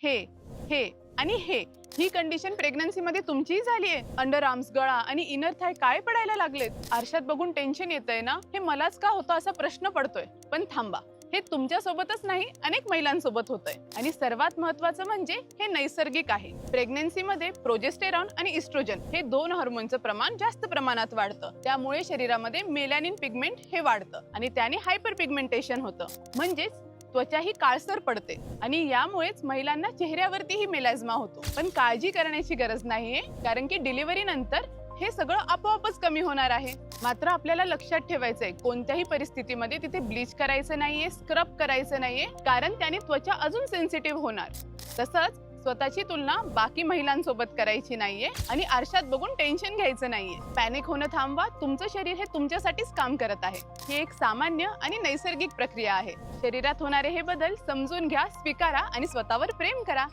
हे हे आणि हे ही कंडिशन प्रेग्नन्सीमध्ये तुमचीही झाली आहे. अंडर आर्म्स, गळा आणि इनर थाय काय पडायला लागलेत? आरशात बघून टेन्शन येतंय ना, हे मलाच का होतं असा प्रश्न पडतोय. पण थांबा, हे तुमच्या सोबतच नाही, अनेक महिलांसोबत होतंय. आणि सर्वात महत्त्वाचं म्हणजे हे नैसर्गिक आहे. प्रेग्नन्सीमध्ये प्रोजेस्टेरॉन आणि इस्ट्रोजन हे दोन हार्मोनचं प्रमाण जास्त प्रमाणात वाढतं. त्यामुळे शरीरामध्ये मेलॅनिन पिगमेंट हे वाढतं आणि त्याने हायपर पिगमेंटेशन होतं. म्हणजेच त्वचा ही काळसर पडते आणि यामुळेच महिलांना चेहऱ्यावरतीही मेलॅझ्मा होतो. पण काळजी करण्याची गरज नाहीये, कारण की डिलिव्हरी नंतर हे सगळं आपोआपच कमी होणार आहे. मात्र आपल्याला लक्षात ठेवायचंय, कोणत्याही परिस्थितीमध्ये तिथे ब्लीच करायचं नाहीये, स्क्रब करायचं नाहीये, कारण त्याने त्वचा अजून सेन्सिटिव्ह होणार. तसंच स्वतःची तुलना बाकी महिलांसोबत करायची नाहीये आणि आरशात बघून टेन्शन घ्यायचं नाहीये. पॅनिक होणं थांबवा. तुमचं शरीर हे तुमच्यासाठीच काम करत आहे. ही एक सामान्य आणि नैसर्गिक प्रक्रिया आहे. शरीरात होणारे हे बदल समजून घ्या, स्वीकारा आणि स्वतःवर प्रेम करा.